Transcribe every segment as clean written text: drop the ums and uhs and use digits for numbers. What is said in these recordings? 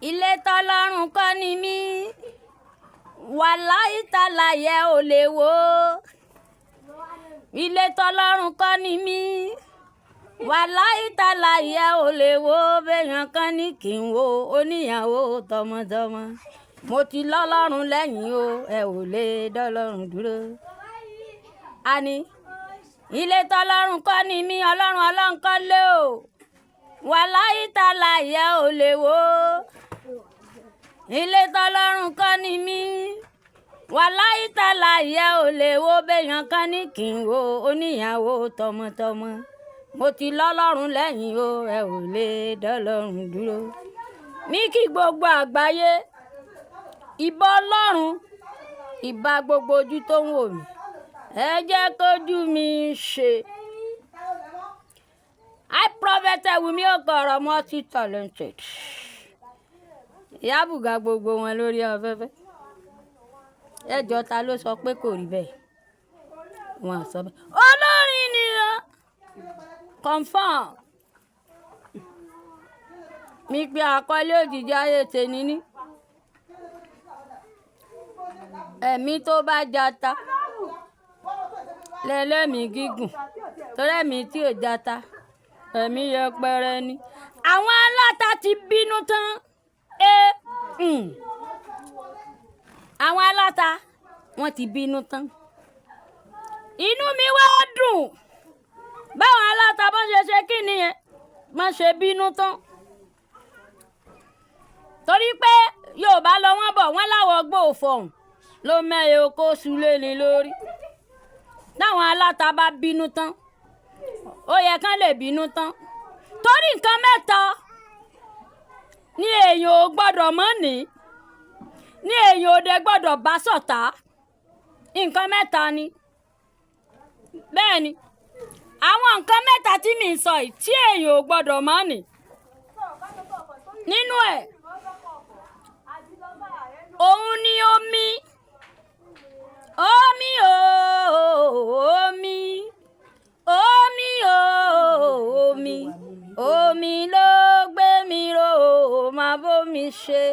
ilé tọ́lọ́run kọ́ ni mí wàláhì tàláyé ò lè wò ilé tọ́lọ́run kọ́ ni mí wàláhì tàláyé ò lè wò béèyàn kan ní kí n wo oníyàwó tọmọtọmọ mo ti lọ́lọ́run lẹ́yìn o ẹ ò lè dọ́lọ́run dúró àní ilé tọ́lọ́run kọ́ ni mí ọlọ́run kọ́ lé o wàláhì tàláyé ò lè wò ilé tọ́lọ́run kọ́ ni mí wàláhì tàláyé ò lè wò béèyàn kan ní kí n wo oníyàwó tọmọtọmọ mo ti lọ́lọ́run lẹ́yìn o ẹ ò lè dọ́lọ́run dúró ní kí gbogbo àgbáyé ìbà ọlọ́run ìbà gbogbo ojú tó ń wò mí ẹ jẹ́ kójú mi ṣe. I prophet Wunmi Okoro multi-talented. Ìyá Bùgá gbogbo wọn lórí afẹ́fẹ́. Ẹjọ́ ta ló sọ pé kò rí bẹ́ẹ̀? Wọ́n á sọ bẹ́ẹ̀. Olórin ni o. Confirm. Mi pe àkọlé òjijì ayé tèmi ní. Ẹ̀mí tó bá jata. Lẹ́lẹ́mìí gígùn. Torí ẹ̀mí tí ò jata. Ẹ̀mí yẹpẹrẹ ni. Àwọn aláta ti bínú tán. Àwọn aláta wọ́n ti bínú tán. Inú mi wá dùn. Báwọn aláta bọ́n ṣe kí ni yẹn? Wọ́n ṣe bínú tán. Torí pé Yorùbá lọ wọ́n bọ̀ wọ́n láwọ̀ gbọ́ òfòhùn ló mẹ́yẹ oko sulé ni lórí. Táwọn aláta bá bínú tán. Ó yẹ kán lè bínú tán torí nǹkan mẹ́ta ní èèyàn ò gbọ́dọ̀ mọ̀ ní èèyàn ò dẹ̀ gbọ́dọ̀ bá ṣọ̀tá nǹkan mẹ́ta ni bẹ́ẹ̀ ni àwọn nǹkan mẹ́ta tí mi ń sọ yìí tí èèyàn ò gbọ́dọ̀ mọ̀ ní nínú ẹ̀ òun ni omi omi omi omi omi omi ló gbé mi ró máa bómi ṣe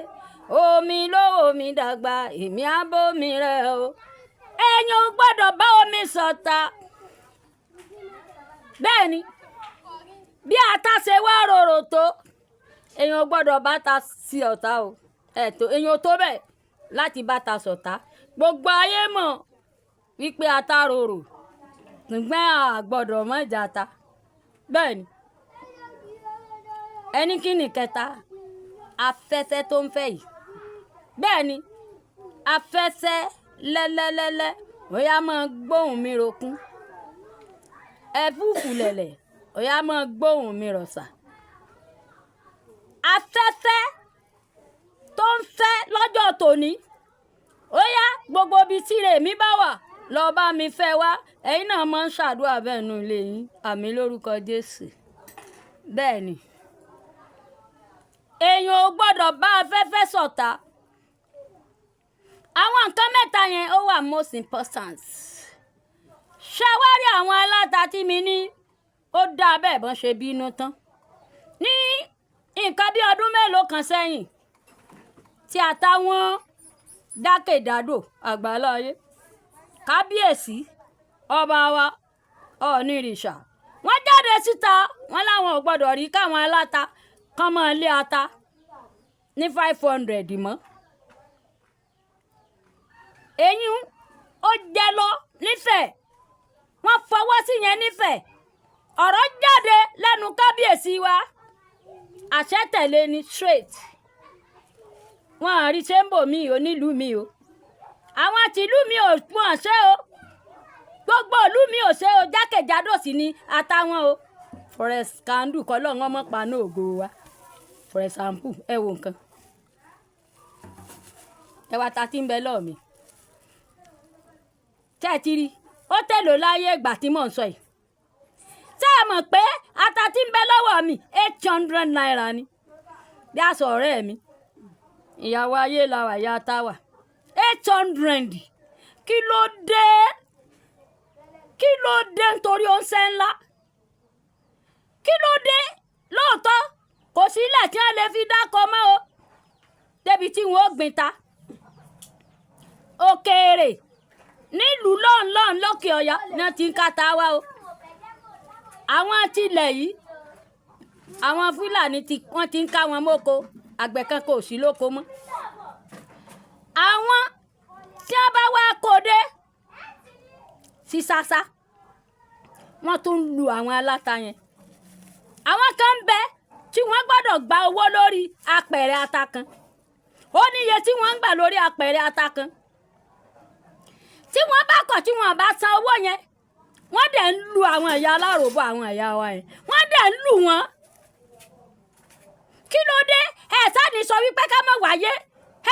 omi ló wò mí dàgbà èmi á bómi rẹ o èèyàn ò gbọ́dọ̀ bá omi ṣọ̀tá bẹ́ẹ̀ ni bí ata ṣe wá rorò tó èèyàn ò gbọ́dọ̀ bá ta sí ọ̀tá o èèyàn ò tó bẹ́ẹ̀ láti bá ta ṣọ̀tá gbogbo ayé mọ̀ wípé ata rorò ṣùgbọ́n a gbọ́dọ̀ mọ̀ jata bẹ́ẹ̀ ni ẹni kí ni kẹta afẹ́fẹ́ tó ń fẹ́ yìí bẹ́ẹ̀ ni afẹ́fẹ́ lẹ́lẹ́lẹ́lẹ́ bóyá máa gbóhùn mi rokún ẹ̀fúùfù lẹ̀lẹ̀ bóyá máa gbóhùn mi rọ̀ṣà afẹ́fẹ́ tó ń fẹ́ lọ́jọ́ tòní ó yá gbogbo ibi tí rèmi bá wà lọ bá mi fẹ́ wá ẹ̀yin náà máa ń ṣàdúrà bẹ́ẹ̀ nù ilé yín àmì lórúkọ Jésù bẹ́ẹ̀ ni èèyàn ò gbọ́dọ̀ bá afẹ́fẹ́ ṣọ̀tá àwọn nǹkan mẹ́ta yẹn ó wà most important ṣé wá rí àwọn aláta tí mi ní ó dáa bẹ́ẹ̀ bọ́n ṣe bínú tán ní nǹkan bí ọdún mélòó kan sẹ́yìn tí àtàwọn dákèdádò àgbáláyé kábíyèsí ọba wa ọ̀nìrìṣà wọ́n jáde síta wọ́n láwọn ò gbọ́dọ̀ rí káwọn aláta kán mọ́ ilé ata ní 500 mọ́ èyí ó jẹ lọ nífẹ̀ẹ́ wọ́n fọwọ́ sí yẹn nífẹ̀ẹ́ ọ̀rọ̀ jáde lẹ́nu kábíyèsí wa àṣẹ tẹ̀lé ni straight wọn àrí ṣe ń bò mí ò nílùú mi o àwọn tìlú mi ò mọ̀ ṣe o gbogbo ìlú mi ò ṣe o jákèjádò sí ni àtàwọn o forest candle kọ́ lọ́wọ́ mọ́ paná ògo wa for example ẹ wo nǹkan ẹ wá ta tí ń bẹ lọ́ọ̀ mi tẹ́ ẹ ti rí ó tẹ̀lé láyé ìgbà tí mò ń sọ yìí tẹ́ ẹ mọ̀ pé ata tí ń bẹ lọ́wọ́ mi 800 naira ni bí aṣọ ọ̀rẹ́ mi ìyàwó ayé làwà ìyá táwà 800 kí ló dé nítorí oúnjẹ ńlá kí ló dé lóòótọ́ kò sí ilẹ̀ tí wọ́n lè fi dákọ̀ mọ́ o débi tí wọ́n ó gbìn ta òkèèrè nílùú lọ́nlọ́n lókè ọ̀yọ́ ni wọ́n ti ń kàtà wá o àwọn tilẹ̀ yìí àwọn fúlàní wọ́n ti ń ká wọn mọ́kò àgbẹ̀ kan kò sí lóko mọ́ àwọn tí wọ́n bá wá kó dé sí sásá wọ́n tún ń lu àwọn aláta yẹn àwọn kan ń bẹ tí wọ́n gbọ́dọ̀ gba owó lórí apẹ̀rẹ̀ ata kan ó níye tí wọ́n ń gbà lórí apẹ̀rẹ̀ ata kan tí wọ́n bá kọ̀ tí wọ́n bá san owó yẹn wọ́n dẹ̀ ń lu àwọn ẹ̀yà aláròbó àwọn ẹ̀yà wa yẹn wọ́n dẹ̀ ń lù wọ́n kí ló dé ẹ̀ sáni sọ wípé ká má wáyé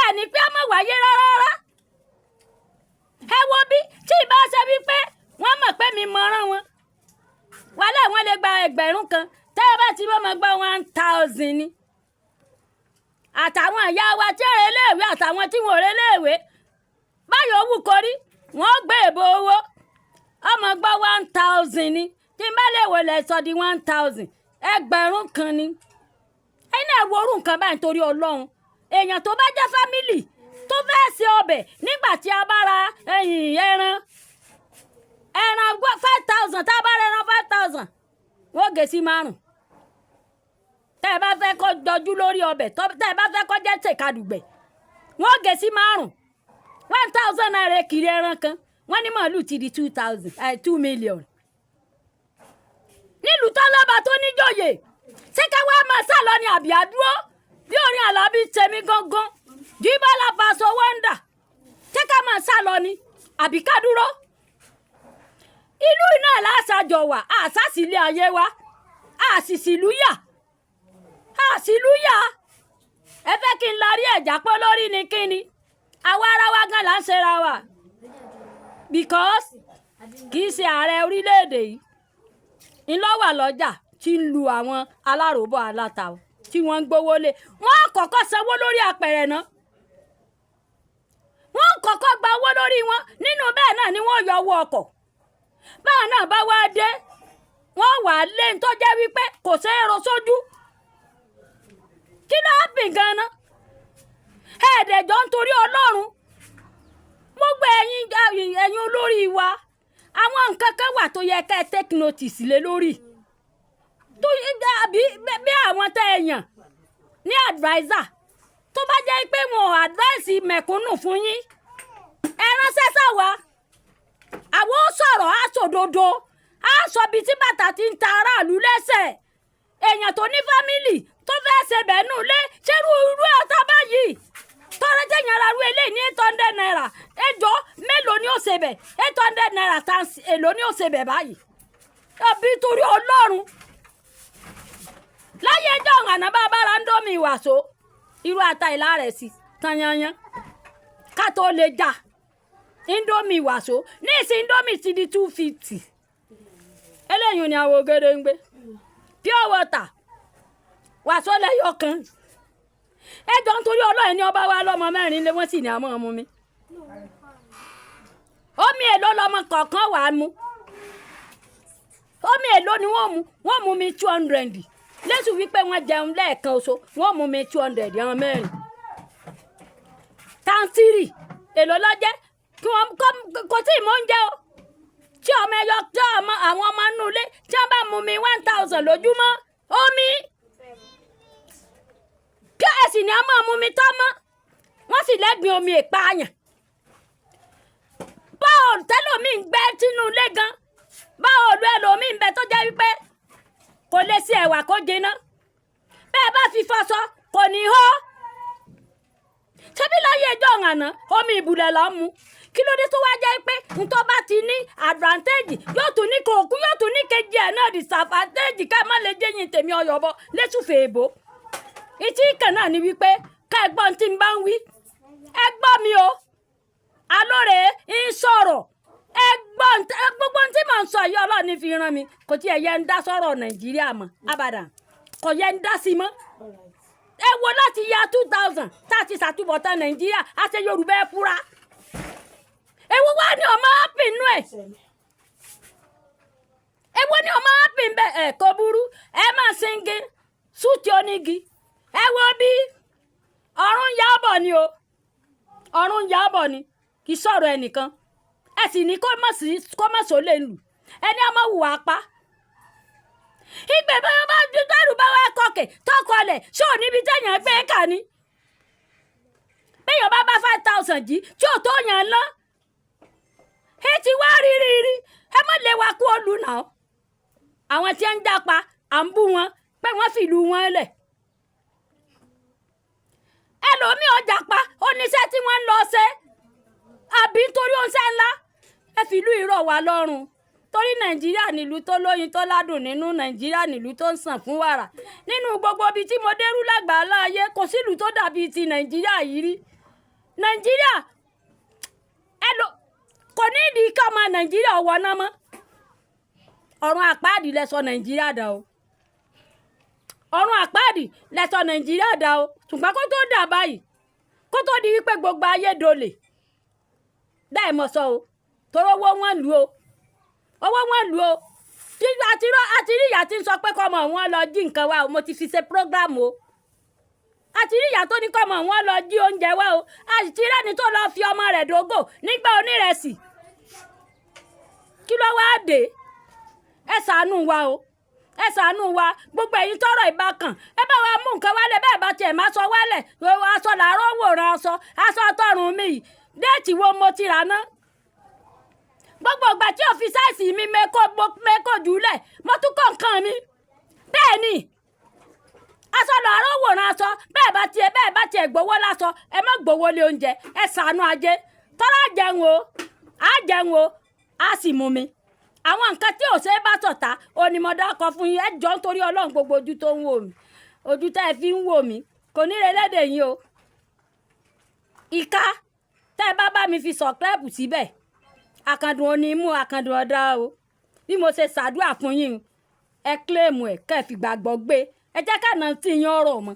ẹ̀ ní pé á má wáyé rárá ẹ wo bí tí ì bá ṣe wípé wọ́n mọ̀ pé mi mọ̀ràn wọn wàhálà wọn lè gba 1000 kan tẹ́ ẹ bá ti bọ́ mọ́ gbọ́ 1000 ni àtàwọn ìyá wa tí ò reléèwé àtàwọn tí wọn ò reléèwé báyọ̀ wù kórí wọ́n gbé èbó owó ọmọ gbọ́ 1000 ni tí n bá lè wò lẹ̀ sọ di 1000 1000 kan ni ẹ̀yin náà wo orú nǹkan báyìí nítorí ọlọ́run èèyàn tó bá jẹ́ fámìlì tó fẹ́ ṣe ọbẹ̀ nígbà tí a bá ra ẹran 5000 tá a bá ra ẹran 5000 wọ́n gé sí 5 tẹ́ ẹ bá fẹ́ kó jọjú lórí ọbẹ̀ tẹ́ ẹ bá fẹ́ kó jẹ́ tèkadùgbẹ̀ wọ́n gé sí 5 1000 naira kiri ẹran kan wọ́n ní màálù ti di 2 million nílùú tọ́lọ́ba tó níjòyè ṣé ká wá máa sá lọ ní àbí àdúró bí orin àlàbí tèmi gangan jíbọ́lá paṣọ wọ́ndà ṣé ká máa sá lọ ní àbí ká dúró ìlú iná làásàjọ wà àṣàṣìlẹ̀ ayé wa àṣìṣìlúyà ẹ fẹ́ kí n larí ẹ̀já pọ́ lórí ni kíni àwa ara wa gan là ń ṣera wa because kì í ṣe ààrẹ orílẹ̀-èdè yìí ńlọ́wà lọ́jà tí ń lu àwọn aláròbó aláta tí wọ́n ń gbówó lé wọ́n kọ́kọ́ sanwó lórí apẹ̀rẹ̀ náà wọ́n kọ́kọ́ gba owó lórí wọn nínú bẹ́ẹ̀ náà ni wọ́n yọ owó ọkọ̀ báwọn náà bá wá dé wọ́n wà lé tó jẹ́ wípé kò ṣeé ro sójú kí ló bìn gan-an ẹ̀ẹ́dẹ̀jọ́ nítorí ọlọ́run gbogbo ẹ̀yin olórí wa àwọn nǹkan kan wà tó yẹ ká ẹ take notice lé lórí tó bí àwọn tẹ ẹ̀yàn ní adviser tó bá jẹ́ pé wọn ò advice mẹ̀kúnnù fún yín ẹ ránṣẹ́ sáwa àwọn ó sọ̀rọ̀ á sòdodo á sọ bí tí bàtà ti ń ta aráàlú lẹ́sẹ̀ èèyàn tó ní fámìlì tó fẹ́ ṣe bẹ̀ẹ́nù lé ṣerú irú ọ̀tá báyìí tọ́rọ jẹ́yìn ara ru eléyìí ní 800 naira ẹjọ́ mélòó ni ó ṣe bẹ̀ 800 naira times èlò ni ó ṣe bẹ̀ báyìí ẹbí torí ọlọ́run láyé ẹjọ́ ọ̀hánà bá bára ń dómi ìwàsó irú ata ìlà rẹ̀ sí tanyanyan ká tó lè jà indomie ìwàsó ní ìsìn indomie ti di 250 eléyìí ni àwọn ògèrè ń gbé pure water wàsó lẹ́yọ̀ kan ẹjọ́ nítorí ọlọ́run ní ọba wa lọ́mọ 4 lé wọ́n sì ní àmọ́ ọmọ mi omi èlò lọmọ kọ̀ọ̀kan wà á mu omi èlò ni wọ́n mú mi 200 lẹ́sùn wípé wọ́n jẹun lẹ́ẹ̀kan oṣù wọ́n mú mi 200 àwọn 4 táǹtìrì èlò lọ́jẹ́ kí wọ́n kò tí ì mọ́ oúnjẹ o tí ọmọ ẹyọ tí àwọn ọmọ inú ilé tí wọ́n bá mú mi 1000 lójúmọ́ omi kí ẹ̀sìn ni a máa mú mi tọ́ mọ́ wọ́n sì lẹ́gbìn omi ìpààyàn báwo tẹ́lómi ń gbẹ́ sínú ilé gan báwo lu ẹlòmí ń bẹ tó jẹ́ wípé kò lè ṣe ẹ̀wà kó jiná bẹ́ẹ̀ bá fi fọṣọ kò ní hó ṣebí láyé ẹjọ́ ọ̀hánà omi ìbùlẹ̀ lọ́ mu kí ló dé tó wá jẹ́ pé ntọ́ bá ti ní advantage yóò tún ní kòókù yóò tún ní kejì ẹ̀ náà disadvantage ká má lè jẹ́yìn tèmi ọ̀yọ́bọ lẹ́sùfẹ́ èbó ìtí ìkàn náà ni wípé ká ẹgbọ́n tí ń bá ń wí ẹgbọ́n mi o alóore ń sọ̀rọ̀ ẹgbọ́n gbogbo tí mò ń sọ yìí ọlọ́ọ̀ni fi ràn mí kò tí ẹ̀ yẹ ń dá sọ̀rọ̀ nàìjíríà mọ́ abàdàn kò yẹ ń dá sí mọ́ ẹ wo láti ya 2000 tá a ti ṣàtúbọ̀tán nàìjíríà a ṣe yorùbá ẹ fura ewu wá ní ọmọ ápìnú ẹ ewu ní ọmọ ápìn bẹ ẹ kò burú ẹ máa ṣingi súùtì onígi ẹ wo bí ọ̀run ya ọbọ ni o ọ̀run yàbọ̀ ni kì í sọ̀rọ̀ ẹnìkan ẹ sì ní kó mọ̀ sólè lù ẹni ọmọ hùwà pa ìgbẹ́ bá dúdú bá wá kọkè tọkọlẹ̀ ṣé ò níbi téèyàn gbé kà ni béèyàn bá 5,000 jí tí ò tó yàn lọ ẹ ti wá rí ẹ má lè wá kú olù náà àwọn tí ń jápa à ń bú wọn pé wọ́n fìlú wọn lẹ̀ ẹlòmíì ọjà pa oníṣẹ́ tí wọ́n ń lọ ṣe àbí nítorí oúnjẹ ńlá ẹ fìlú ìrọ̀ wá lọ́rùn torí nàìjíríà nílùú tó lóyin tó ládùn nínú nàìjíríà nílùú tó ń sàn fún wàrà nínú gbogbo ibi tí mo dérú lágbàálá ayé kò sílùú tó dàbí ti nàìjíríà yìí rí nàìjíríà kò ní ìdí ká ọmọ nàìjíríà ọwọ́ náà mọ́ ọ̀run àpáàdì lẹ́sọ nàìjíríà dà o ọ̀run àpáàdì lẹ́sọ nàìjíríà dà o ṣùgbọ́n kó tó dà báyìí kó tó di wípé gbogbo ayé dolè dáì mọ̀ sọ o torí owó wọn lù o àti rí ìyá tí ń sọ pé kọ́mọ wọn lọ jí nǹkan wa o mo ti fi ṣe program o àti rí ìyá tó ní kọ́mọ wọn lọ jí oúnjẹ wa o àti rẹ́ni tó lọ fi ọmọ rẹ̀ dógò nígbà onírẹsì kí ló wá dé ẹ ṣàánú wa o ẹ ṣàánú wa gbogbo ẹ̀yin tọ́rọ̀ ìbákan ẹ bá wa mú nǹkan wálẹ̀ bẹ́ẹ̀ bá tiẹ̀ máa sọ wálẹ̀ aṣọ làárọ̀ wòran aṣọ tọrùn mi yìí déètì wo mo ti rà ná gbogbo ìgbà tí òfin sáìsì mi mẹ́kọ̀ jùlẹ̀ mo tún kọ́ nǹkan mi bẹ́ẹ̀ ni aṣọ làárọ̀ wòran aṣọ bẹ́ẹ̀ bá tiẹ̀ gbowó láṣọ ẹ má gbowó lé oúnjẹ ẹ ṣàánú ajé tọ́lá jẹun o á sì mú mi àwọn nǹkan tí ò ṣe é bá tọ̀tá onímọ̀dá kọ fún yín ẹ jọ nítorí ọlọ́run gbogbo ojú tó ń wò mí ojú tẹ́ ẹ fi ń wò mí kò ní re lédè yín o ìka tẹ́ ẹ bá mi fi sọ̀kẹ́ẹ̀pù síbẹ̀ àkàndùn onímú àkàndùn ọ̀dà o bí mo ṣe ṣàdúrà fún yín ẹ kílèmù ẹ kẹ́ ẹ fi gbàgbọ́ gbé ẹ jẹ́ ká náà tí yín ọ̀rọ̀ mọ́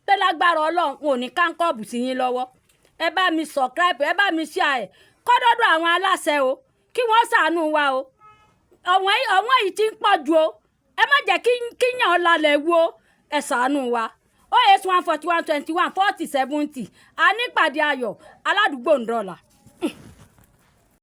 pé lágbára ọlọ́run ò ní káńkọ́ọ̀bù sí yín lọ́wọ́ ẹ bá mi sọ̀kẹ́ẹ̀pù ẹ bá mi ṣe àyè kọ́dọ́dọ̀ àwọn aláṣẹ o kí wọ́n ṣàánú wa o ọ̀wọ́n yìí ti ń pọ̀ jù o ẹ má jẹ́ kíyàn lálẹ́ wo ẹ ṣàánú wa 08141214070 a nípàdé ayọ̀ aládùúgbò ń dọ̀là.